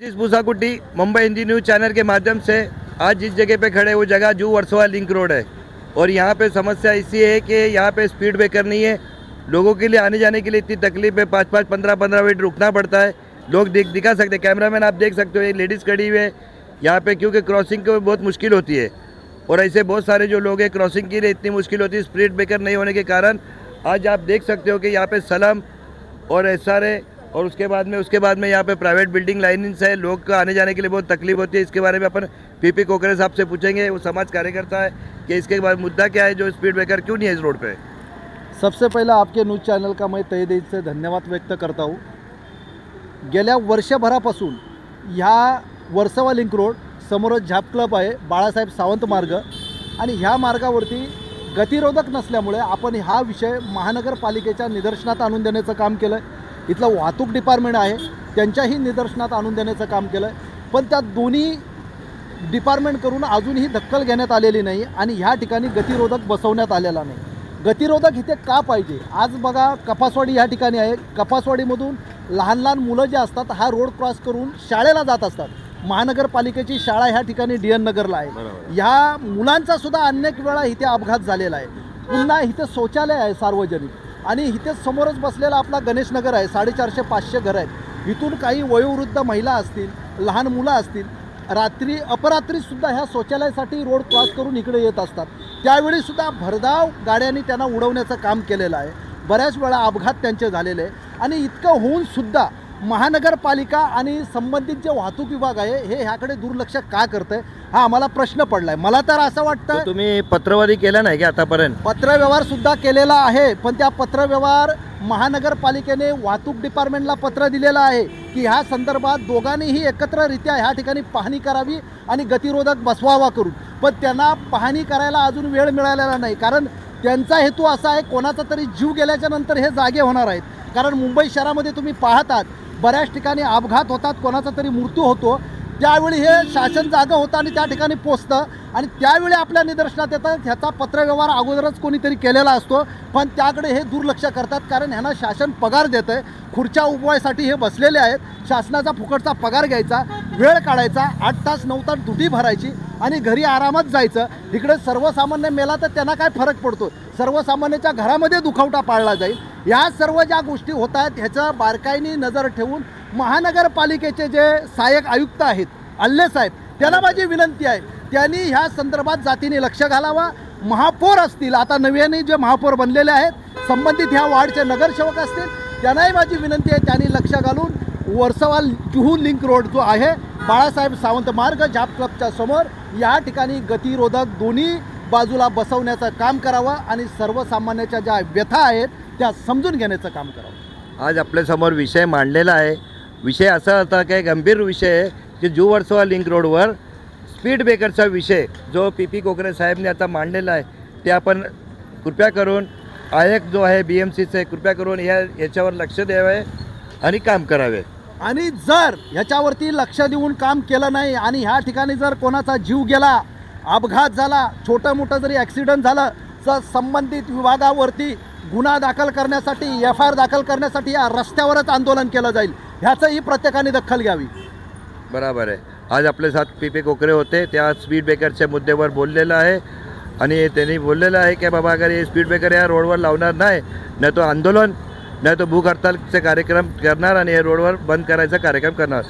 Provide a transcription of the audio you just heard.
जिस भूसाकुटी Mumbai Hindi news channel के माध्यम से आज जिस जगह पे खड़े वो जगह जू वर्सोवा लिंक रोड है और यहाँ पे समस्या इसी है कि यहाँ पे स्पीड ब्रेकर नहीं है। लोगों के लिए आने जाने के लिए इतनी तकलीफ है, 5-5 15-15 मिनट रुकना पड़ता है। लोग दिखा सकते हैं, कैमरामैन आप देख सकते हो, एक लेडीज़ खड़ी हुई है यहाँ पे क्योंकि क्रॉसिंग को बहुत मुश्किल होती है और ऐसे बहुत सारे जो लोग हैं क्रॉसिंग के लिए इतनी मुश्किल होती है स्पीड ब्रेकर नहीं होने के कारण। आज आप देख सकते हो कि यहाँ पे सलम और एसआरए और उसके बाद में यहाँ पे प्राइवेट बिल्डिंग लाइनिंग्स है, लोग का आने जाने के लिए बहुत तकलीफ होती है। इसके बारे में अपन पीपी कोकरे साहब से पूछेंगे, वो समाज कार्यकर्ता है, कि इसके बाद मुद्दा क्या है, जो स्पीड ब्रेकर क्यों नहीं है इस रोड पे। सबसे पहला आपके न्यूज़ चॅनल का मैं तहे दिल से धन्यवाद व्यक्त करता हूँ। गेल्या वर्षभरापासून ह्या वर्सोवा लिंक रोड समोरच झाप क्लब आहे, बाळासाहेब सावंत मार्ग, आणि ह्या मार्गावरती गतिरोधक नसल्यामुळे आपण हा विषय महानगरपालिकेच्या निदर्शनात आणून देण्याचं काम केलं आहे। इथलं वाहतूक डिपार्टमेंट आहे त्यांच्याही निदर्शनात आणून देण्याचं काम केलं आहे, पण त्या दोन्ही डिपार्टमेंट करून अजूनही दखल घेण्यात आलेली नाही आणि ह्या ठिकाणी गतिरोधक बसवण्यात आलेला नाही। गतिरोधक इथे का पाहिजे? आज बघा कपासवाडी या ठिकाणी आहे, कपासवाडीमधून लहान लहान मुलं जे असतात हा रोड क्रॉस करून शाळेला जात असतात। महानगरपालिकेची शाळा ह्या ठिकाणी डी एन नगरला आहे। ह्या मुलांचा सुद्धा अनेक वेळा इथे अपघात झालेला आहे। पुन्हा इथे शौचालय आहे सार्वजनिक आणि इथे समोरच बसलेला आपला गणेश नगर आहे, 450-500 घर आहेत। इथून काही वयोवृद्ध महिला असतील, लहान मुलं असतील, रात्री अपरात्रीसुद्धा ह्या शौचालयासाठी रोड क्रॉस करून इकडे येत असतात। त्यावेळीसुद्धा भरधाव गाड्यांनी त्यांना उडवण्याचं काम केलेलं आहे। बऱ्याच वेळा अपघात त्यांचे झालेले आहे आणि इतकं होऊनसुद्धा महानगरपालिका आणि संबंधित जे वाहतूक विभाग आहे हे ह्याकडे दुर्लक्ष का करतंय हा आम्हाला प्रश्न पडलाय। मला तर असं वाटतं तुम्ही पत्रवारी केला नाही की आतापर्यंत? पत्रव्यवहार सुद्धा केलेला आहे, पण त्या पत्रव्यवहार महानगरपालिकेने वाहतूक डिपार्टमेंटला पत्र दिलेलं आहे की ह्या संदर्भात दोघांनीही एकत्ररित्या ह्या ठिकाणी पाहणी करावी आणि गतिरोधक बसवावा करून, पण त्यांना पाहणी करायला अजून वेळ मिळालेला नाही। कारण त्यांचा हेतू असा आहे कोणाचा तरी जीव गेल्याच्या नंतर हे जागे होणार आहेत। कारण मुंबई शहरामध्ये तुम्ही पाहतात बऱ्याच ठिकाणी अपघात होतात, कोणाचा तरी मृत्यू होतो, त्यावेळी हे शासन जागं होतं आणि त्या ठिकाणी पोचतं आणि त्यावेळी आपल्या निदर्शनात येतं ह्याचा पत्रव्यवहार अगोदरच कोणीतरी केलेला असतो, पण त्याकडे हे दुर्लक्ष करतात। कारण ह्यांना शासन पगार देतं आहे, खुर्च्या उभवायसाठी हे बसलेले आहेत। शासनाचा फुकटचा पगार घ्यायचा, वेळ काढायचा, 8 तास 9 तास ड्युटी भरायची आणि घरी आरामात जायचं। इकडे सर्वसामान्य मेला तर त्यांना काय फरक पडतो? सर्वसामान्याच्या घरामध्ये दुखावटा पाळला जाईल। या सर्व ज्या गोष्टी होत आहेत ह्याचा बारकाईने नजर ठेवून महानगरपालिकेचे जे सहाय्यक आयुक्त आहेत अल्ले साहेब, त्यांना माझी विनंती आहे त्यांनी ह्या संदर्भात जातीने लक्ष घालावा। महापौर असतील, आता नव्याने जे महापौर बनलेले आहेत, संबंधित ह्या वार्डचे नगरसेवक असतील, त्यांनाही माझी विनंती आहे त्यांनी लक्ष घालून वर्सोवा जुहू लिंक रोड जो आहे बाळासाहेब सावंत मार्ग झाप क्लबच्या समोर या ठिकाणी गतिरोधक दोन्ही बाजूला बसवण्याचं काम करावं आणि सर्वसामान्याच्या ज्या व्यथा आहेत त्या समजून घेण्याचं काम करावं। आज आपल्यासमोर विषय मांडलेला आहे। विषय असा होता की गंभीर विषय आहे की जू वर्सोवा लिंक रोडवर स्पीड ब्रेकरचा विषय जो पीपी कोकरे साहेबने आता मांडलेला आहे ते आपण कृपया करून आयुक्त जो आहे BMCचे कृपया करून याच्यावर लक्ष द्यावे आणि काम करावे। आणि जर ह्याच्यावरती लक्ष देऊन काम केलं नाही आणि ह्या ठिकाणी जर कोणाचा जीव गेला, अपघात झाला, छोटं मोठं जरी ॲक्सिडेंट झालं तर संबंधित विभागावरती गुन्हा दाखल करण्यासाठी FIR दाखल करण्यासाठी या रस्त्यावरच आंदोलन केलं जाईल। ह्याचंही प्रत्येकाने दखल घ्यावी। बराबर आहे। आज आपले साथ पीपी कोकरे होते, त्या स्पीड ब्रेकरच्या मुद्द्यावर बोललेलं आहे आणि त्यांनी बोललेलं आहे की बाबा अगर हे स्पीड ब्रेकर या रोडवर लावणार नाही तो आंदोलन, नाही तो भूक हडतालचे कार्यक्रम करणार आणि हे रोडवर बंद करायचा कार्यक्रम करणार।